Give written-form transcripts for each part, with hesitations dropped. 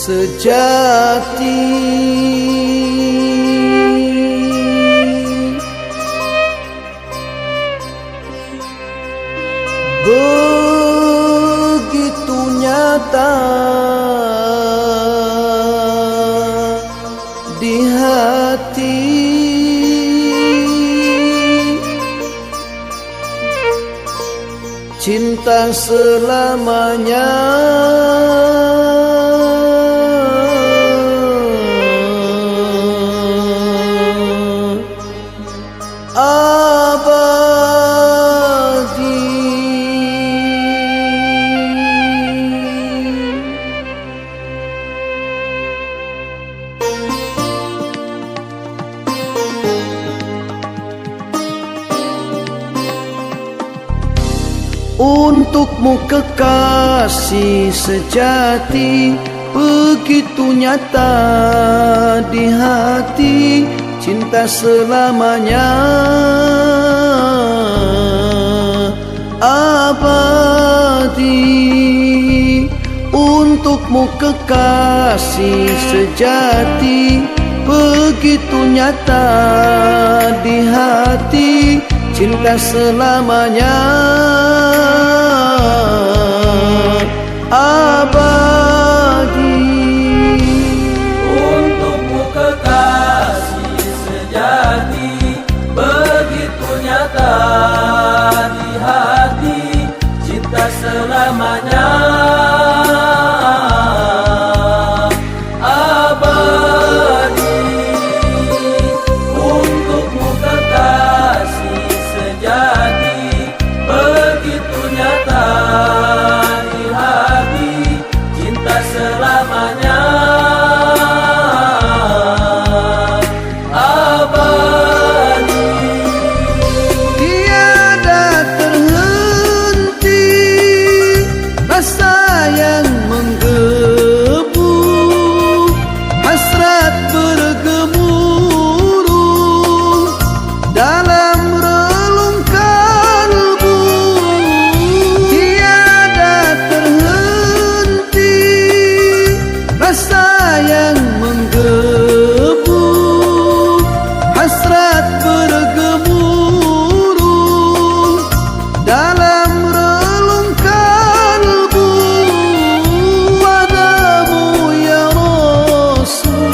sejati. Begitu nyata di hati, cinta selamanya. Untukmu kekasih sejati, begitu nyata di hati, cinta selamanya abadi. Untukmu kekasih sejati, begitu nyata di hati, cinta selamanya abadi. Untukmu kekasih sejati, begitu nyata di hati, cinta selamanya abadi. Untukmu kekasih sejati, begitu nyata di hati, cinta selamanya abadi. Tiada terhenti rasa yang menggebu, hasrat bergemuruh dalam relung kalbu. Tiada terhenti rasa yang menggebu, hasrat bergemuruh dalam relung kalbu. Padamu ya Rasul,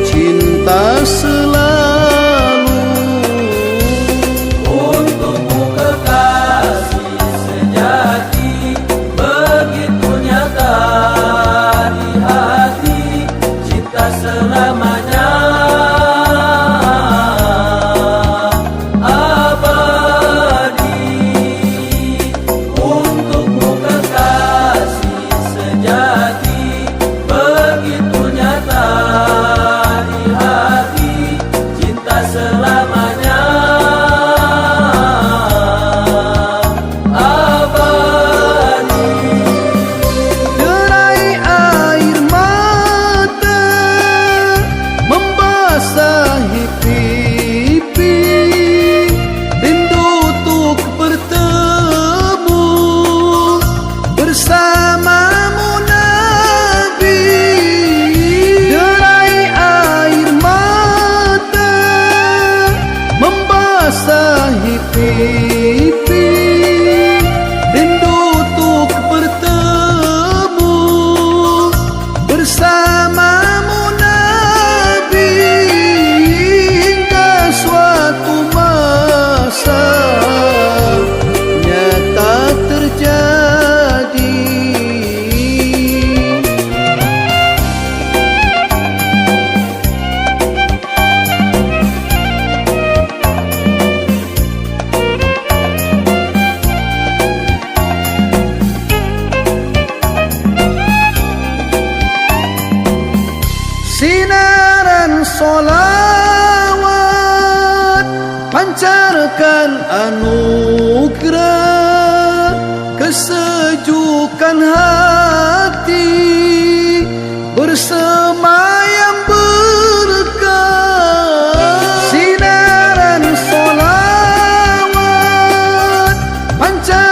cinta selalu. Untukmu kekasih sejati, begitu nyata di hati, cinta selamanya abadi. Untukmu kekasih sejati, begitu nyata di hati, cinta selamanya abadi. Derai air mata membasahi pipi, rindu untuk bertemu bersamamu Nabi. Derai air mata membasahi pipi, rindu untuk bertemu bersamamu Nabi. Hingga suatu masa nyata terjadi. Sinaran solawat pancarkan anugerah, kesejukan hati bersemayam berkah. Sinaran solawat pancarkan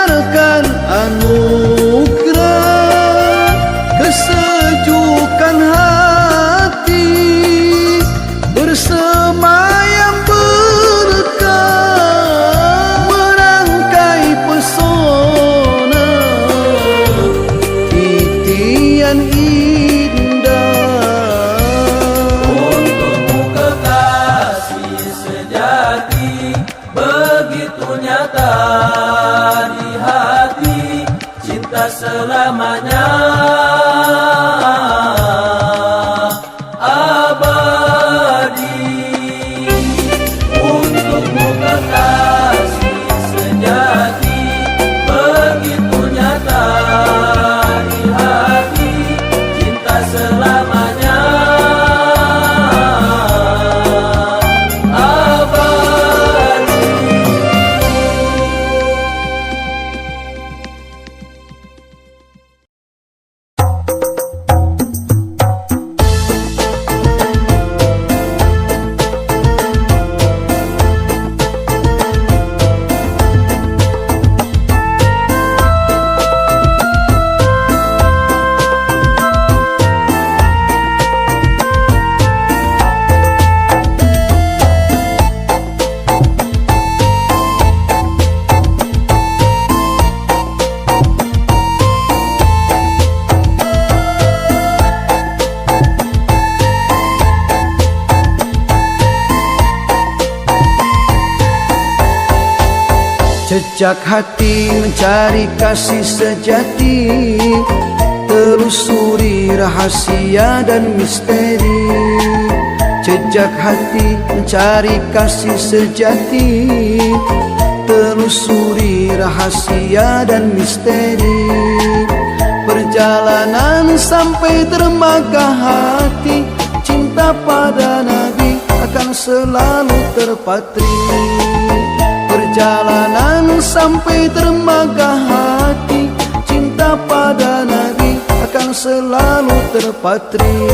dan indah. Untukmu kekasih sejati, begitu nyata di hati, cinta selamanya abadi. Untukmu kekasih sejati, begitu nyata di hati, cinta selamanya abadi. Jejak hati mencari kasih sejati, telusuri rahasia dan misteri. Jejak hati mencari kasih sejati, telusuri rahasia dan misteri. Perjalanan sampai dermaga hati, cinta pada Nabi akan selalu terpatri. Perjalanan sampai dermaga hati, cinta pada Nabi akan selalu terpatri.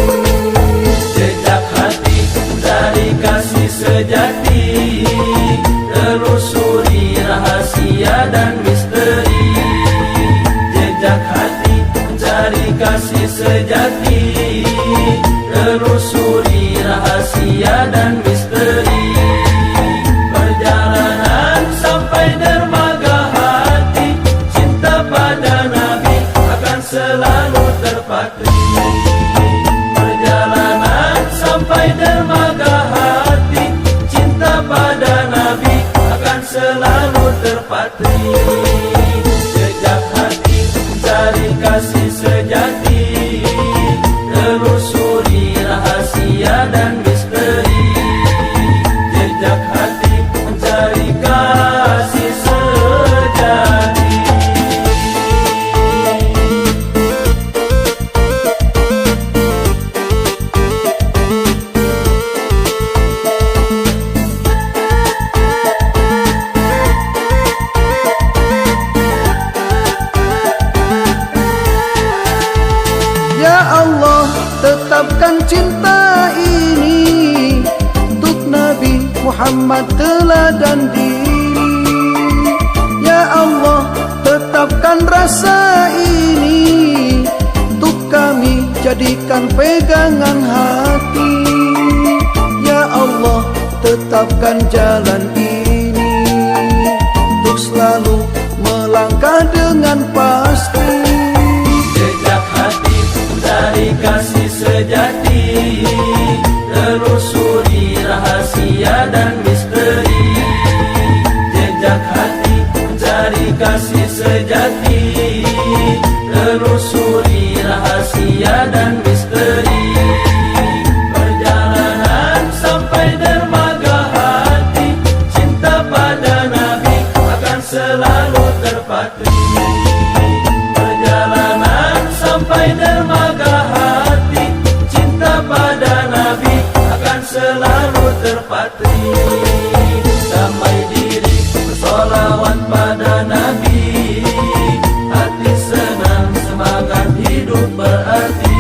Jejak hati mencari kasih sejati, telusuri rahasia dan misteri. Jejak hati mencari kasih sejati, telusuri rahasia dan misteri. Perjalanan sampai dermaga hati, cinta pada Nabi akan selalu terpatri. Perjalanan sampai dermaga hati, cinta pada Nabi akan selalu terpatri. Jejak hati mencari kasih sejati, telusuri rahasia dan misteri. Jejak hati mencari kasih sejati. Ya Allah, tetapkan cinta ini untuk Nabi Muhammad teladan diri. Ya Allah, tetapkan rasa ini untuk kami jadikan pegangan hati. Ya Allah, tetapkan jalan ini untuk selalu melangkah dengan pasti. Jejak hati mencari kasih sejati, telusuri rahasia dan misteri. Jejak hati mencari kasih sejati, telusuri rahasia dan misteri. Perjalanan sampai dermaga hati, cinta pada Nabi akan selalu terpatri. Perjalanan sampai dermaga hati, cinta pada Nabi akan selalu terpatri. Damai diri bersolawat pada Nabi, hati senang semangat hidup berarti.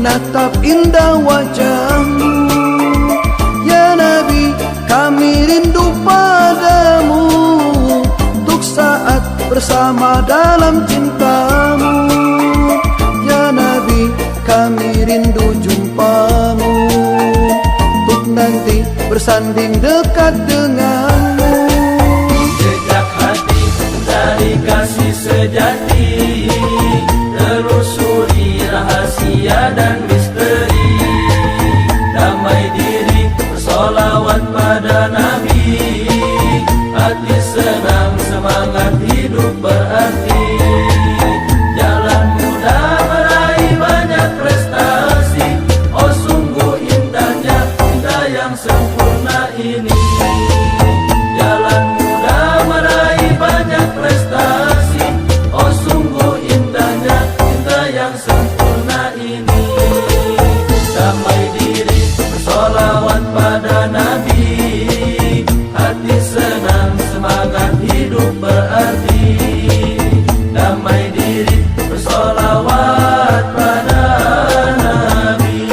menatap indah wajahmu. Ya Nabi, kami rindu padamu, untuk saat bersama dalam cintamu. Ya Nabi, kami rindu jumpamu, untuk nanti bersanding dekat denganmu. Jejak hati dari kasih sejati, telusuri rahasia dan misteri. Damai diri bersolawat pada Nabi, hati senang semangat hidup berarti. Jalan mudah meraih banyak prestasi, oh sungguh indahnya cinta yang sempurna ini. Jalan mudah meraih banyak prestasi, oh sungguh indahnya cinta yang sempurna ini. Damai diri bersolawat pada Nabi, hati senang semangat hidup berarti. Damai diri bersolawat pada Nabi.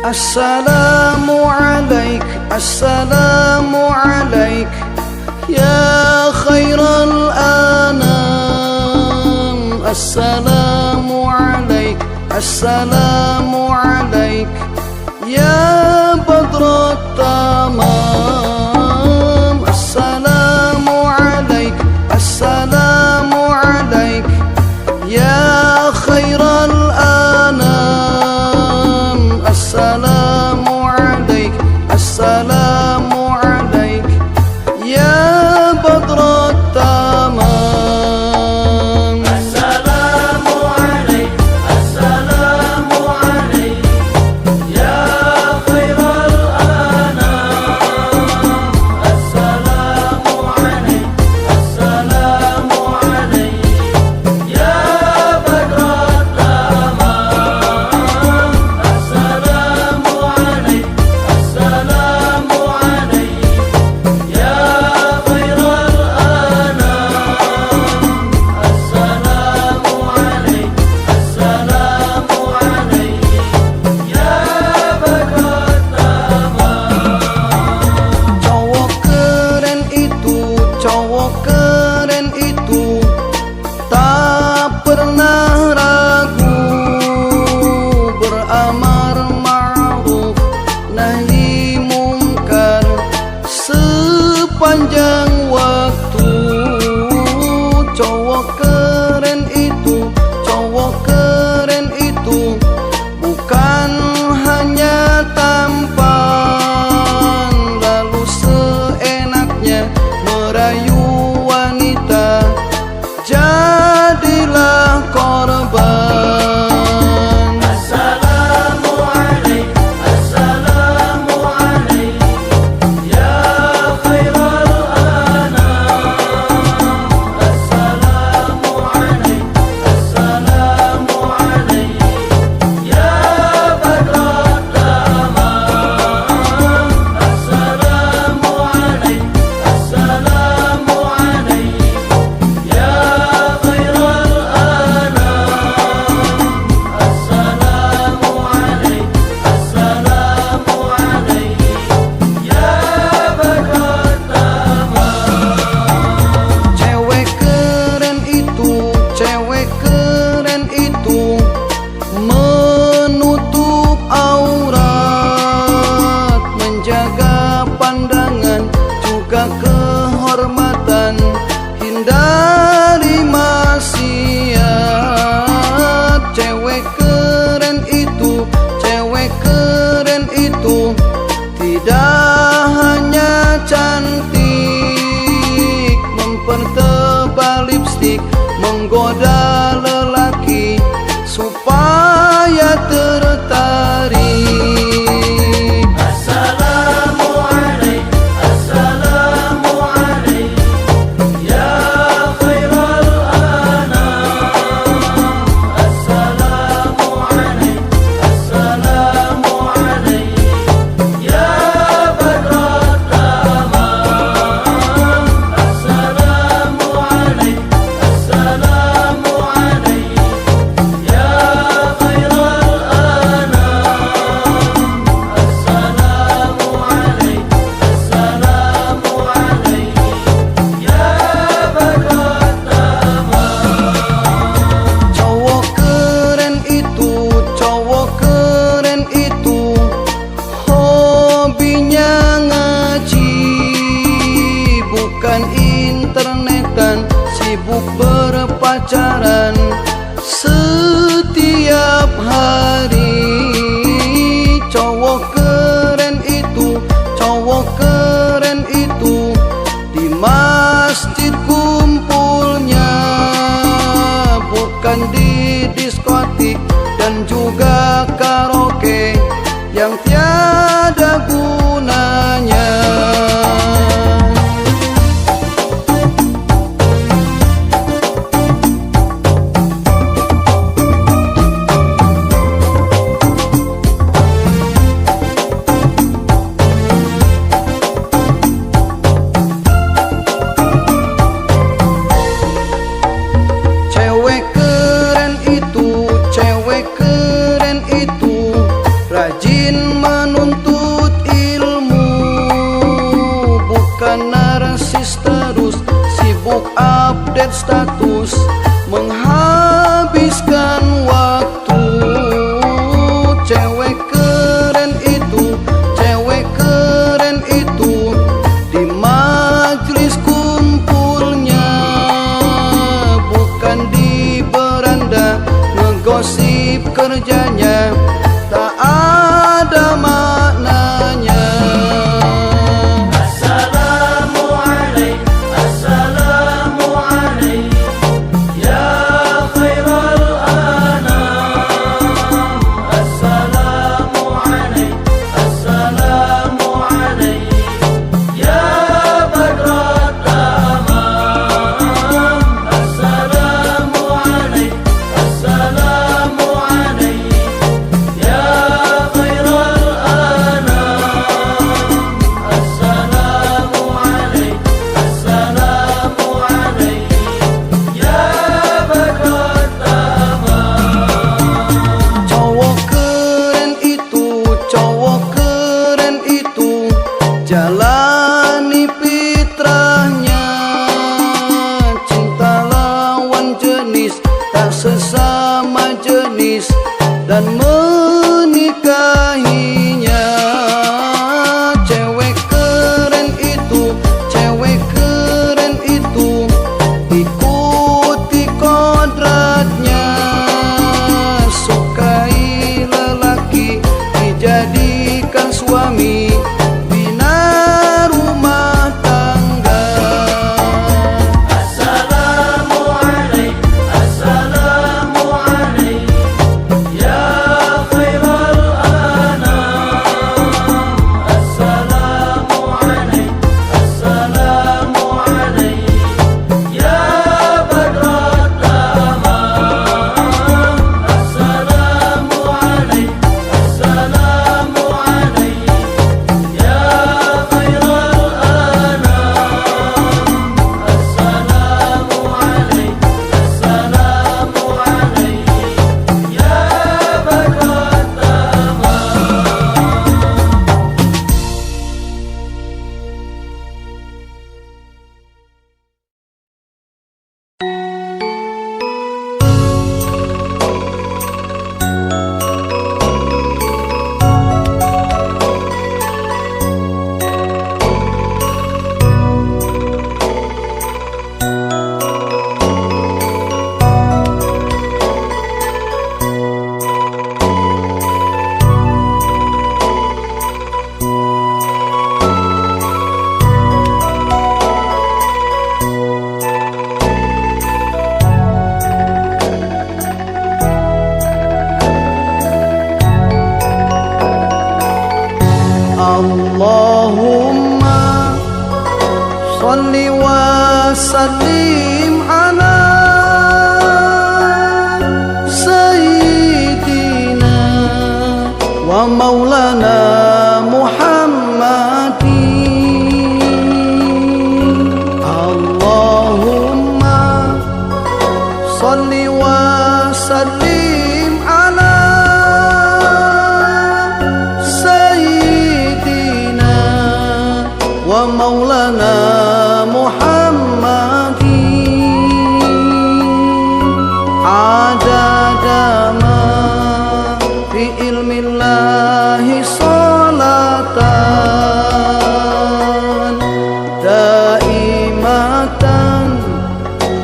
Assalamu alaik, assalamu alaik, ya khairal anam. Assalamu alaik, assalamu alaik, ya badrat tamam. Assalamu alaik, assalamu alaik, ya khairal anam. Assalamu alaik, assalamu alaik, ya badrat tamam. Assalamu alaik, assalamu alaik, ya gunanya. Rajin menuntut ilmu, bukan narsis terus, sibuk update status, menghabiskan waktu. Cewek keren itu, cewek keren itu, di majelis kumpulnya, bukan di beranda, ngegosip kerjanya tak ada maknanya. Assalamualaikum, assalamualaikum, ya khairal anam. Assalamualaikum, assalamualaikum, ya badrat tamam. Assalamualaikum, assalamualaikum, ya khairal anam. Assalamualaikum, assalamualaikum, ya badrat tamam. Cowok keren itu, cowok keren itu, jalani fitrahnya, cinta lawan jenis, tak sesama jenis, dan menikahinya. Cewek keren itu, cewek keren itu, ikuti kodratnya, sukai lelaki, dijadikan suami, bina rumah tangga. Assalamualaikum, assalamualaikum, ya khairal anam. Assalamualaikum, assalamualaikum, ya badrat tamam. Assalamualaikum, assalamualaikum, ya khairal anam. Assalamualaikum, assalamualaikum, ya badrat Allahumma sholli wa sallim ala sayyidina wa maulana Muhammadin. Allahumma sholli wa sallim ala sayyidina wa maulana Muhammadin. Adada ma fi ilmillahi salatan daimatan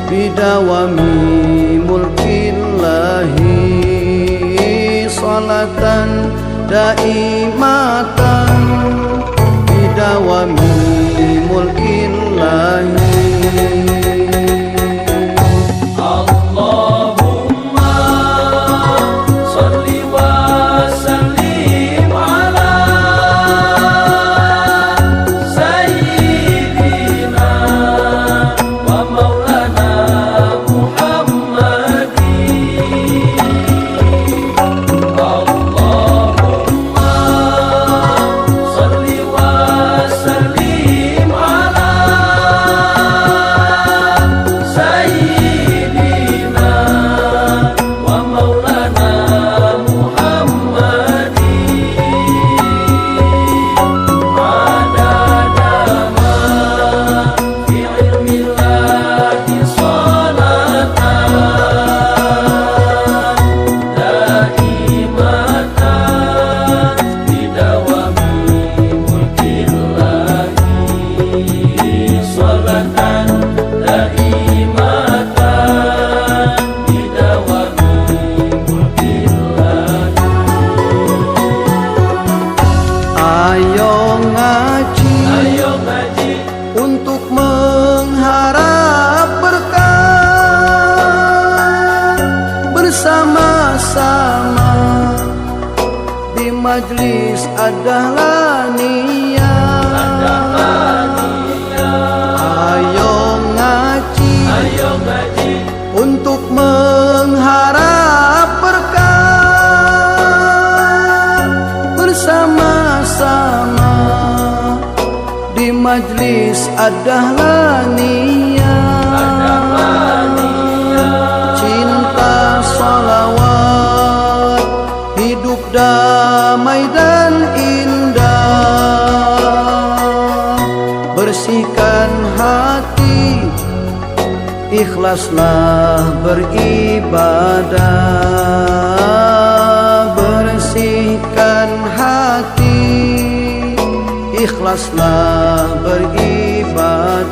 bidawami mulkillahi, salatan daimatan bidawami mulkillahi. Allahumma sholli wa sallim ala di majlis adalah niat. Ayo ngaji, untuk mengharap berkah bersama-sama. Di majlis adalah niat, cinta salawat, hidup damai dan indah. Bersihkan hati, ikhlaslah beribadah. Bersihkan hati, ikhlaslah beribadah.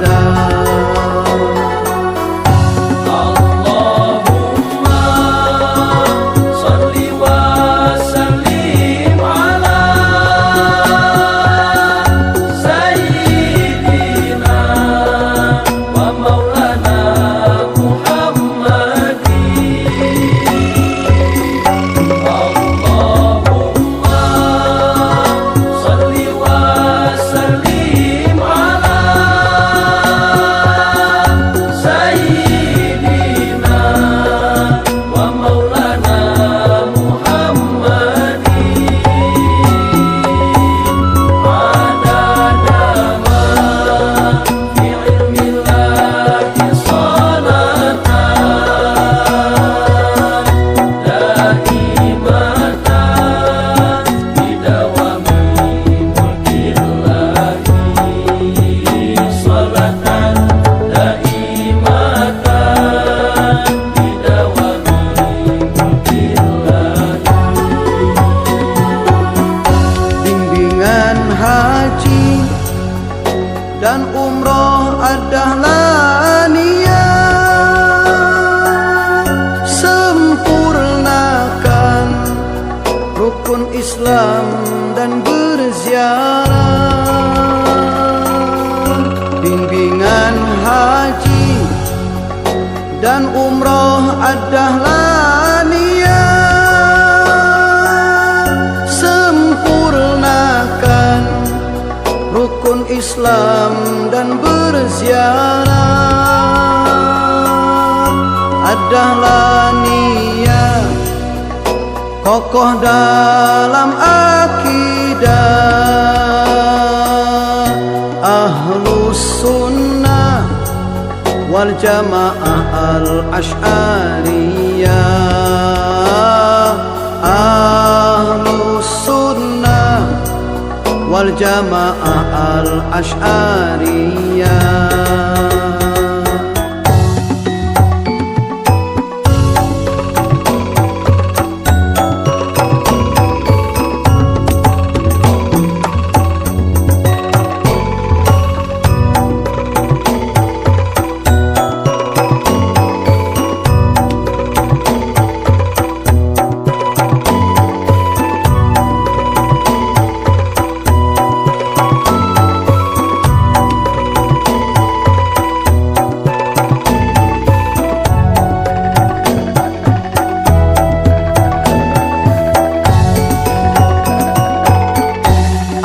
Dan umroh adalah niat, sempurnakan rukun Islam dan berziarah. Bimbingan haji dan umroh adalah niat, sempurnakan rukun Islam dan berziarah. Adalah niat kokoh dalam akidah. Ahlus sunnah wal jamaah al-Asy'ariyah. Ahlus sunnah wal jamaah al-Asy'ariyah.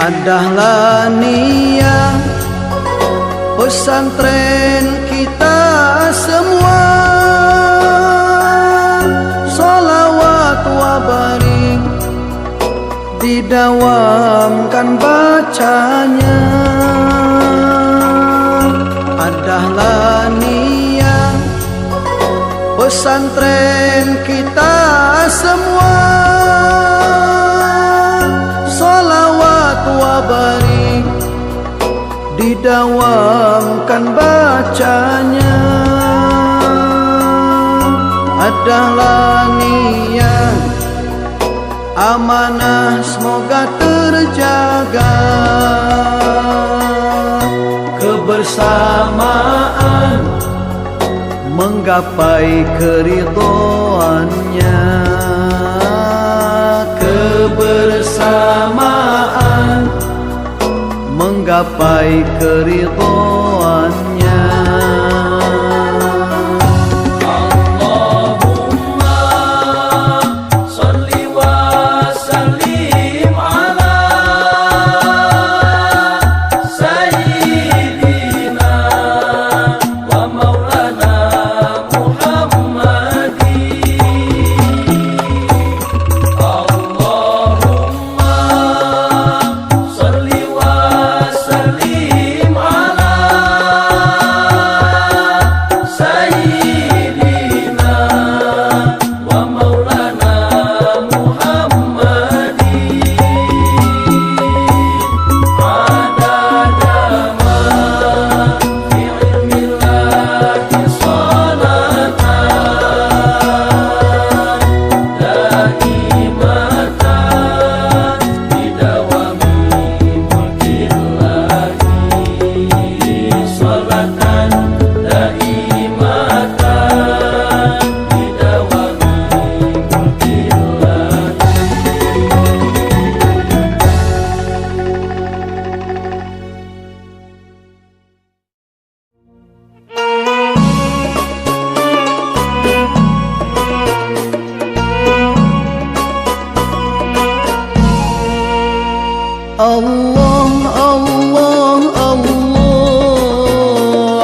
Adahlah niat pesantren kita semua, salawat wa barik didawamkan bacanya. Adahlah niat pesantren kita semua, salawat wa barik didawamkan bacanya. Adalah niat amanah semoga terjaga, kebersamaan menggapai keridhoannya. Kebersamaan menggapai keridhoannya. Allahumma sholli wa sallim Allah Allah Allah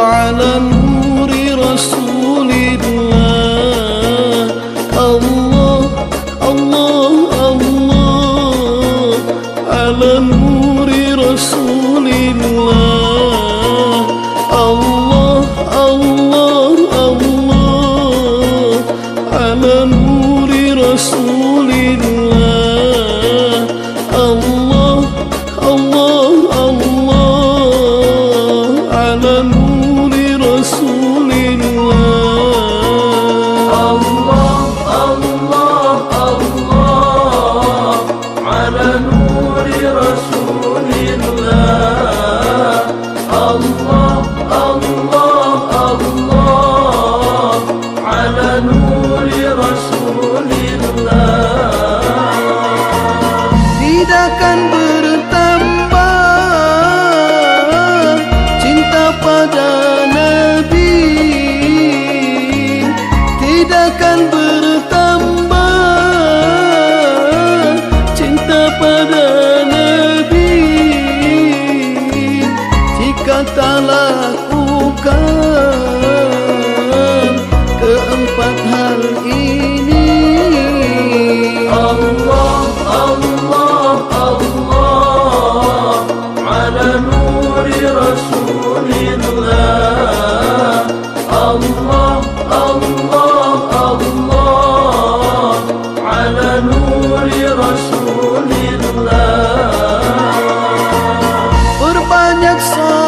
ala nuri Rasulillah. Allah Allah Allah ala nuri Rasulillah. Allah Allah Allah ala nuri Rasulillah. Allah Allah Allah ala nuri Rasulillah. Allah Allah Allah ala nuri Rasulillah. Allah Allah Allah ala nuri Rasulillah. Tidak akan bertambah cinta pada Nabi. Tidak akan bertambah cinta pada Nabi jika tak lakukan keempat hal ini. Allah Allah Allah ala nuri Rasulillah. Allah Allah Allah ala nuri Rasulillah. Berbanyak salawat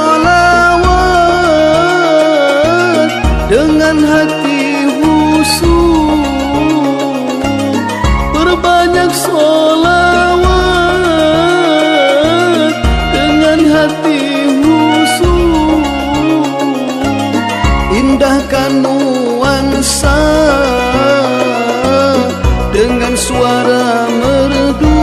dengan hati khusyuk. Berbanyak salawat dengan hati khusyuk. Indahkan nuansa dengan suara merdu.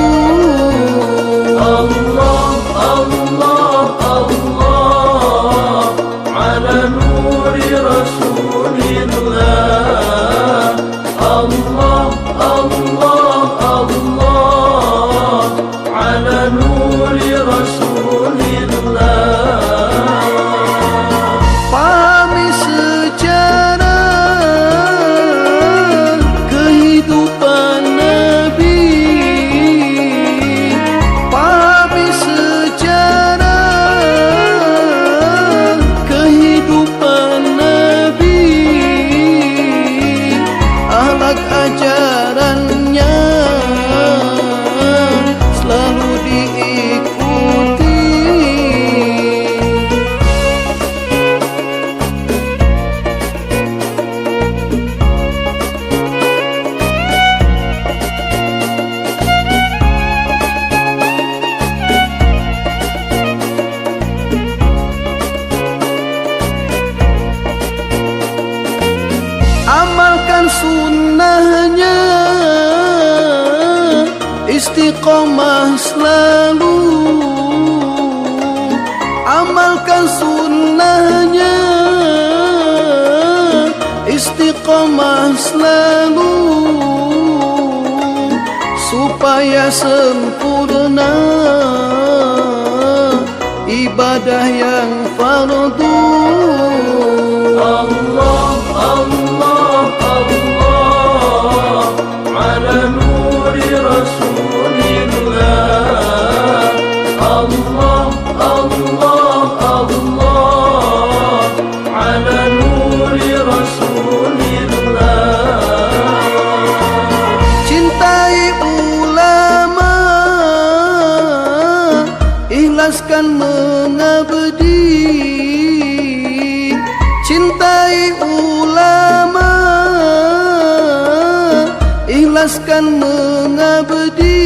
Allah Allah Allah ala nuri Rasulillah. Allah Allah Allah ala nuri Rasulillah. Pahami sejarah kehidupan Nabi. Pahami sejarah kehidupan Nabi. Akhlak ajarannya selalu diikuti. Amalkan sunnahnya, istiqomah selalu. Amalkan sunnahnya, istiqomah selalu, supaya sempurna ibadah yang fardu. Allah Allah Allah ala nuri Rasulillah. Allah Allah Allah ala nuri Rasulillah. Cintai ulama, ikhlaskan mengabdi. Cintai ulama, ikhlaskan mengabdi.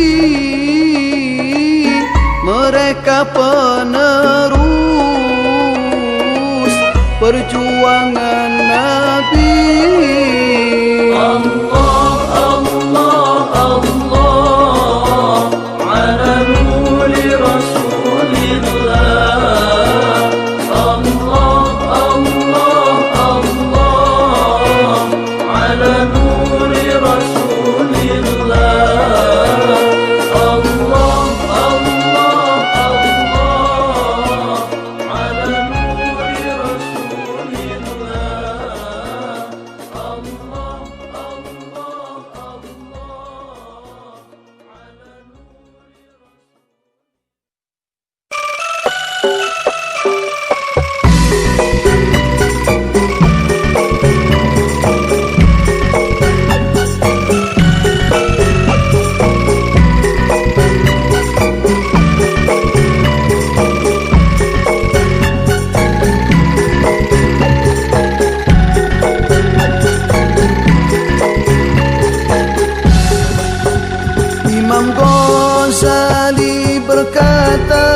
Mereka penerus perjuangan Nabi. Allah Allah Allah ala nuri Rasulillah. Allah Allah Allah ala nuri Rasulillah. Allah Allah berkata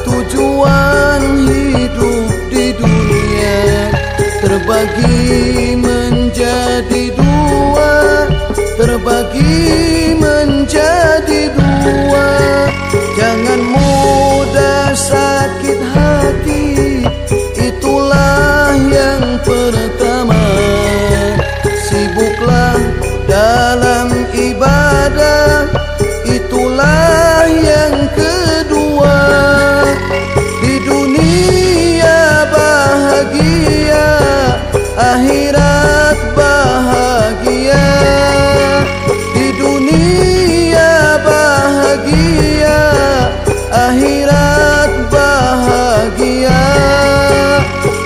tujuan hidup di dunia terbagi menjadi dua, terbagi menjadi dua. Jangan mudah sakit hati, itulah yang pertama. Sibuklah dalam ibadah, itulah yang kedua. Di dunia bahagia, akhirat bahagia. Di dunia bahagia, akhirat bahagia.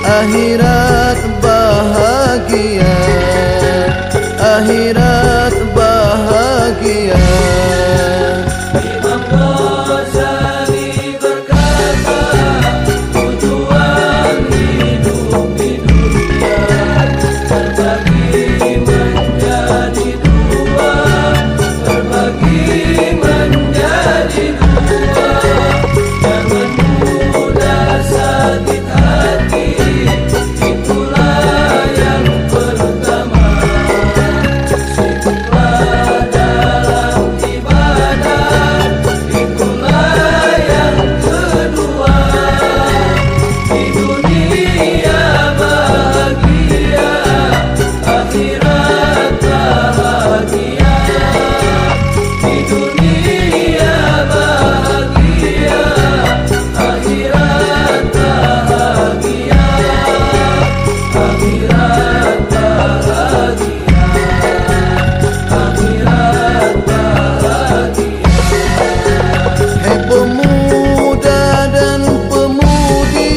Akhirat bahagia, akhirat bahagia. Imam Ghazali berkata, tujuan hidup di dunia terbagi menjadi dua, terbagi menjadi dua. Jangan mudah sakit hati, itulah yang pertama. Sibuklah dalam ibadah, itulah yang kedua. Di dunia bahagia, akhirat bahagia. Di dunia bahagia, akhirat bahagia. Akhirat bahagia, akhirat bahagia. Hei pemuda dan pemudi,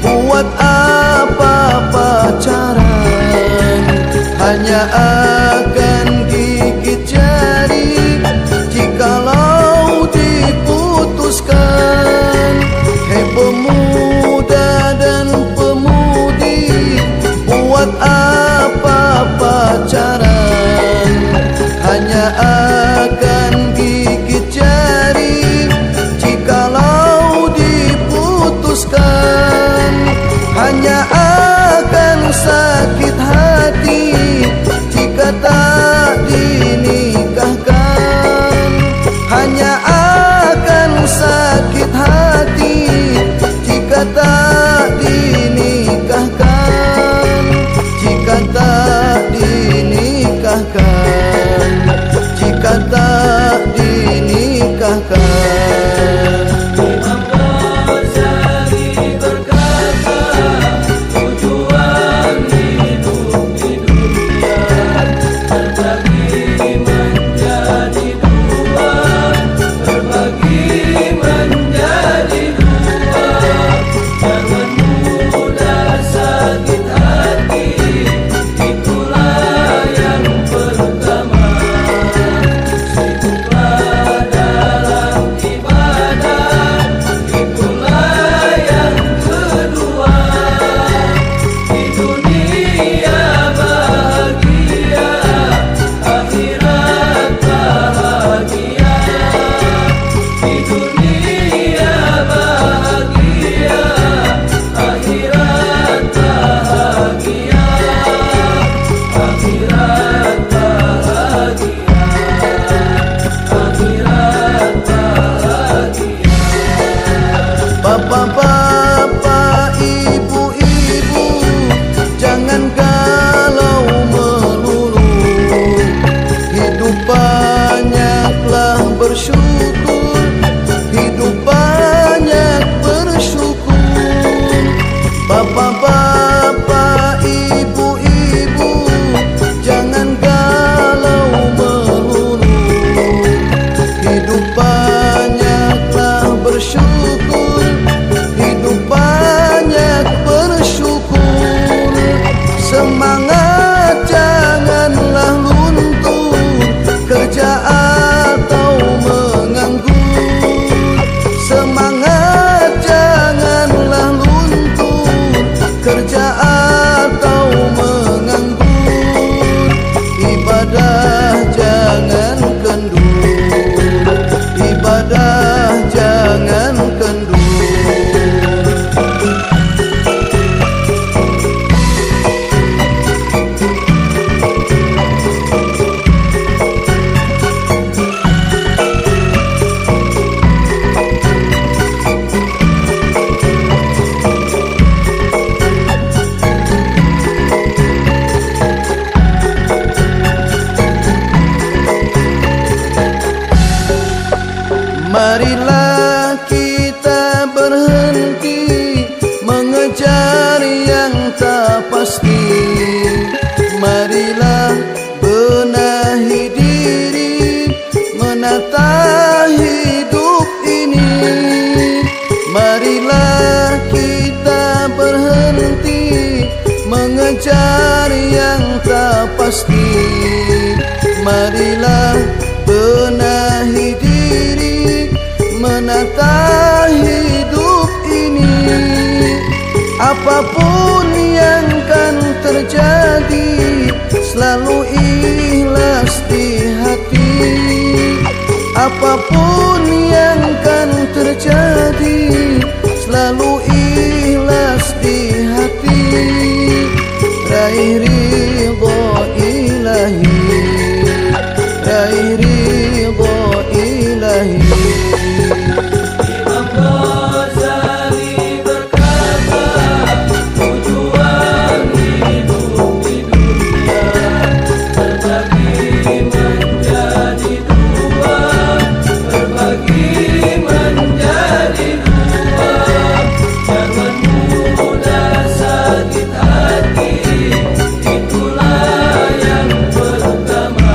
buat apa pacaran? Hanya akan gigit jari jikalau diputuskan. Hei pemuda dan pemudi, buat apa pacaran? Hanya akan gigit jari jikalau diputuskan. Hanya akan sakit hati jika tak dinikahkan. Hanya akan sakit hati jika tak dinikahkan. Jika tak dinikahkan, jika tak dinikahkan. Imam Ghazali berkata, tujuan hidup di dunia terbagi menjadi dua, terbagi menjadi dua. Jangan mudah sakit hati, itulah yang pertama. Sibuklah dalam ibadah, itulah yang kedua. Di dunia bahagia, akhirat bahagia. Di dunia bahagia, akhirat bahagia. Akhirat bahagia, akhirat bahagia. Bapak-bapak, ibu-ibu, jangan galau melulu. Hidup banyaklah bersyukur, hidup banyak bersyukur. Bapak-bapak, ibu-ibu, jangan galau melulu. Hidup banyaklah bersyukur, hidup banyak bersyukur. Semangat janganlah luntur, kerja atau menganggur. Semangat janganlah luntur, kerja atau menganggur. Ibadah jangan kendur, ibadah jangan Marilah kita berhenti mengejar yang tak pasti. Marilah benahi diri menata hidup ini. Marilah kita berhenti mengejar yang tak pasti. Marilah benahi diri menata hidup ini. Apapun yang kan terjadi, selalu ikhlas di hati. Apapun yang kan terjadi, selalu ikhlas di hati. Raih ridha ilahi, raih ridha ilahi. Imam Ghazali berkata, tujuan hidup di dunia terbagi menjadi dua, terbagi menjadi dua. Jangan mudah sakit hati, itulah yang pertama.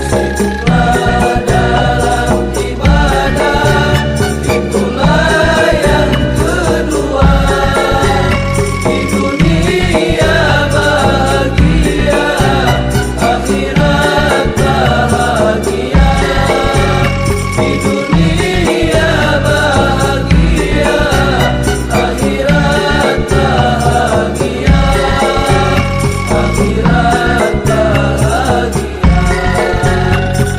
Sibuklah dalam ibadah, itulah yang kedua. Di dunia bahagia, akhirat bahagia. Di dunia bahagia, akhirat bahagia. Akhirat bahagia,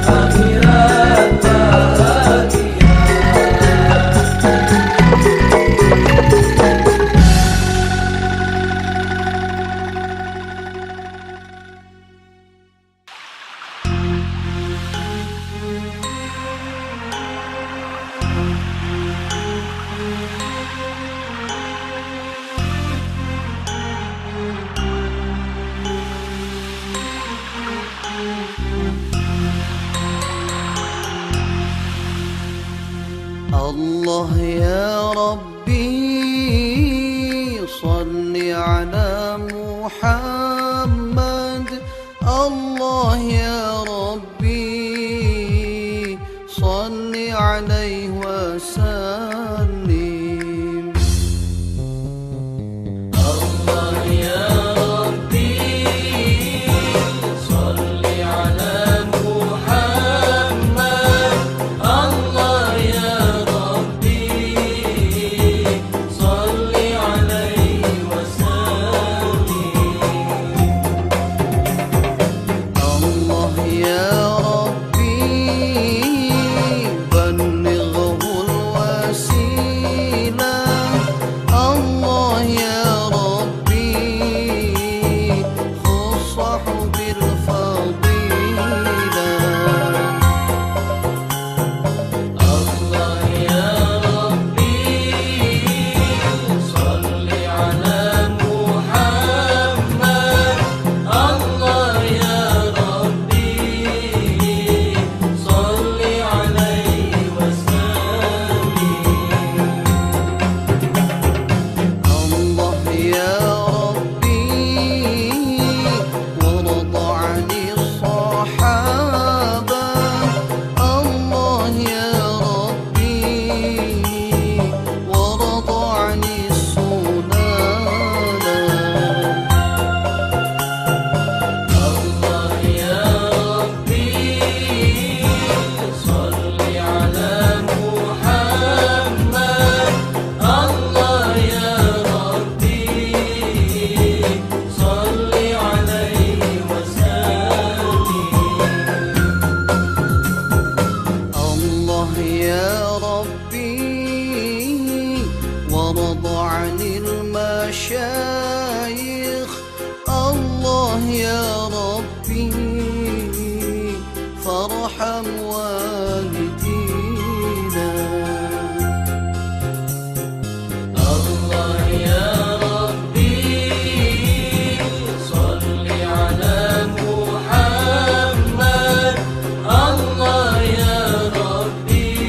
akhirat Allah ya Rabbi, salli ala Muhammad. Allah ya Rabbi, salli alaihi wasallim. Allah ya Rabbi, salli ala Muhammad. Allah ya Rabbi, salli alaihi wasallim. Allah ya Rabbi, ballighul wasilah. Allah ya Rabbi, khussahu bil fadilah. Allah ya Rabbi, salli ala Muhammad. Allah ya Rabbi, salli alaihi wasallim. Allah ya Rabbi, warda 'anil sahaba. Allah ya Rabbi, warda 'anis sulala. Allah ya Rabbi, salli ala Muhammad. Allah ya Rabbi, salli alaihi wasallim. Allah ya Rabbi, warda 'anil masyayikh. Allah ya Rabbi, farham walidina. Allah ya Rabbi, salli ala Muhammad. Allah ya Rabbi,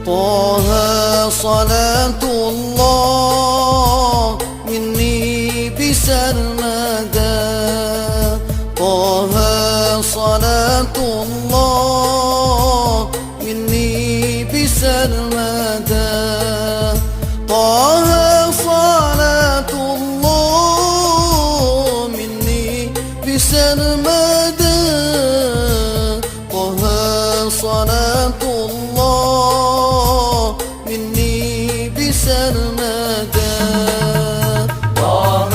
طه صلاة الله مني بسرمدا طه صلاة الله مني بسرمدا طه صلاة الله مني بسرمدا طه صلاة الله مني بسرمدا طه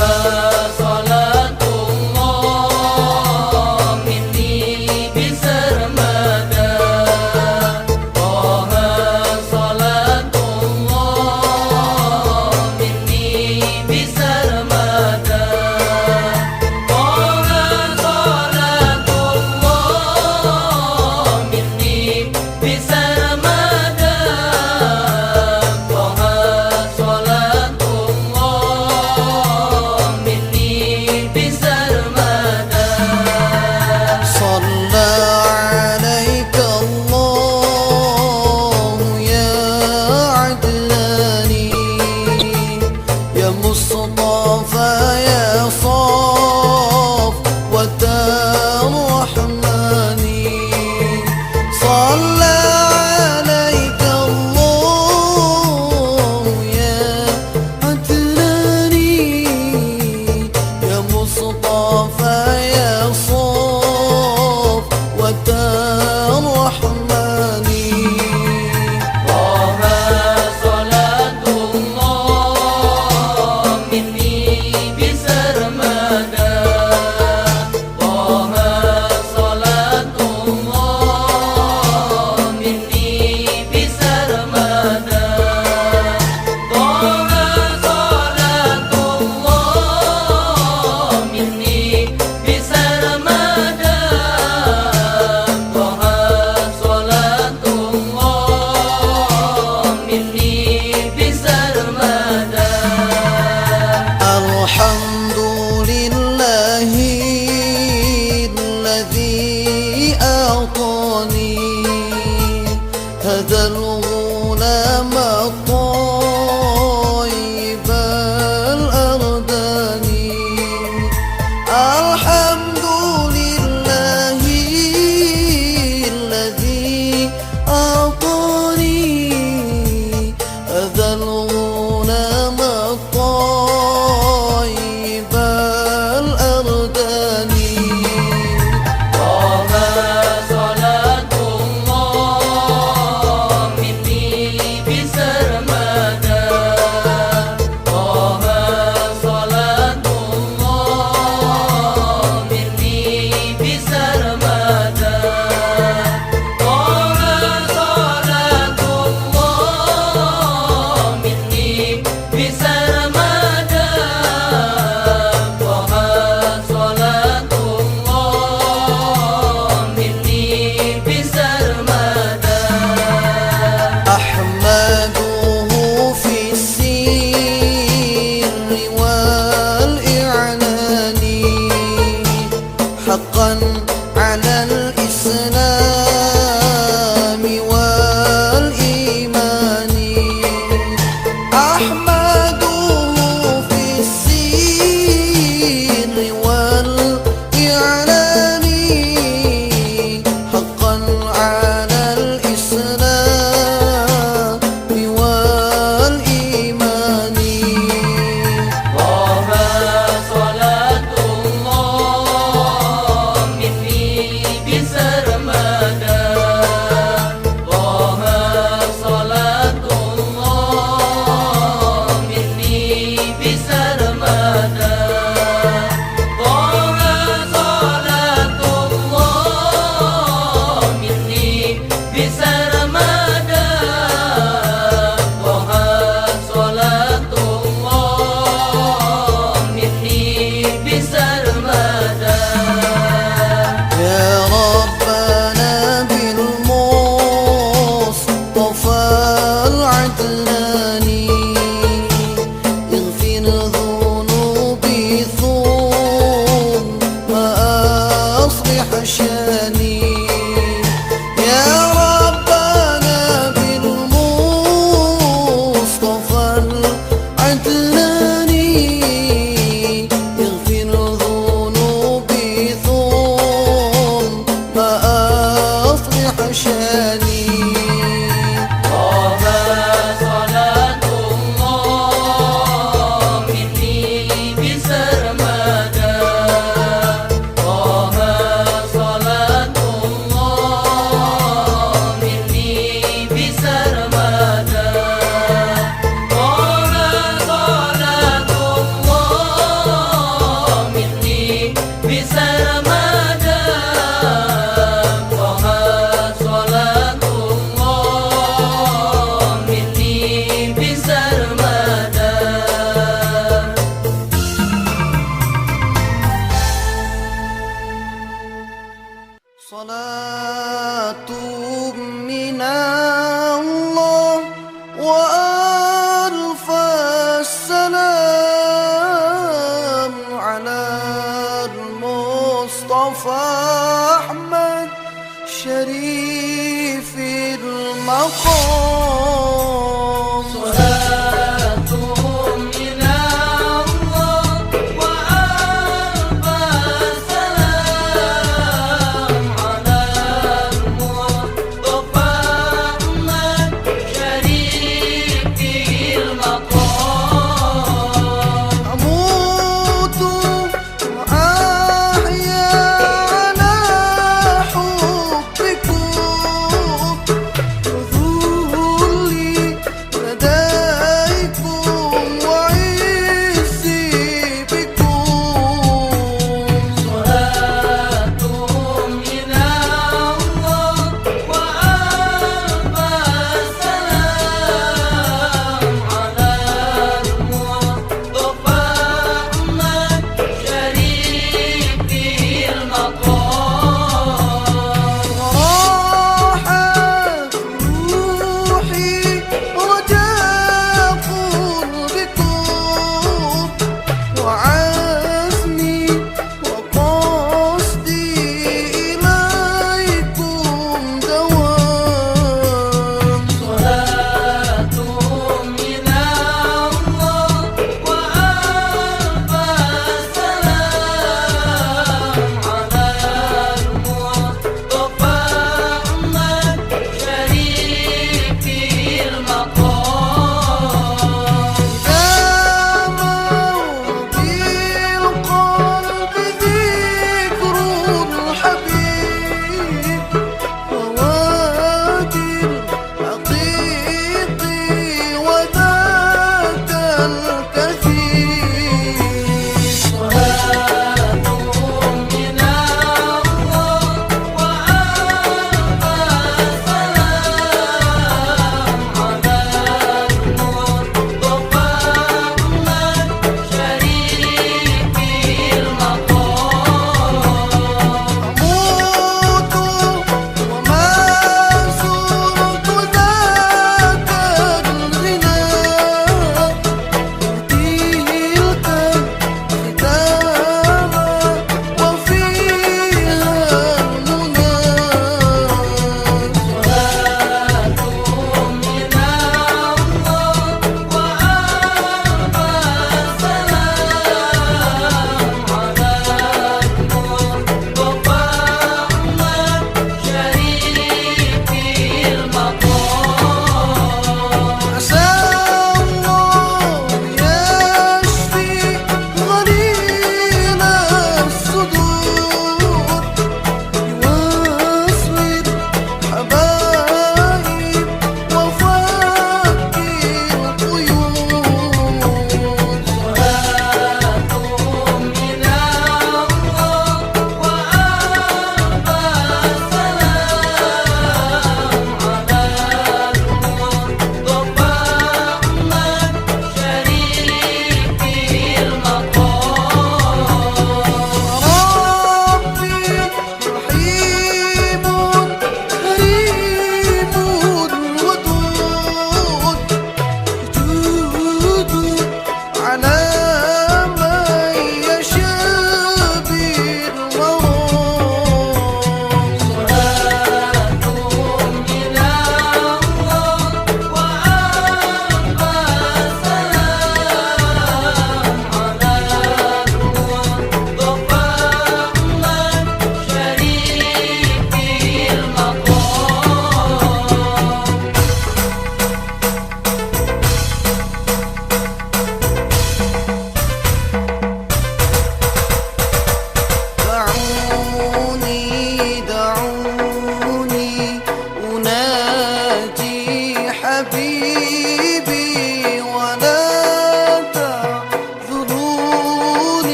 صلاة الله مني بسرمدا طه صلاة الله مني بسرمدا طه صلاة الله مني بسرمدا طه صلاة الله مني بسرمدا صلى عليك الله يا عدناني يا مصطفى يا صاف الرحماني صلى عليك الله يا عدناني يا مصطفى يا صاف الرحماني طه صلاة الله مني بسرمدا طه صلاة الله مني بسرمدا طه صلاة الله مني بسرمدا طه صلاة الله مني بسرمدا الحمد لله الذي أعطاني هذا الغلام الطاهر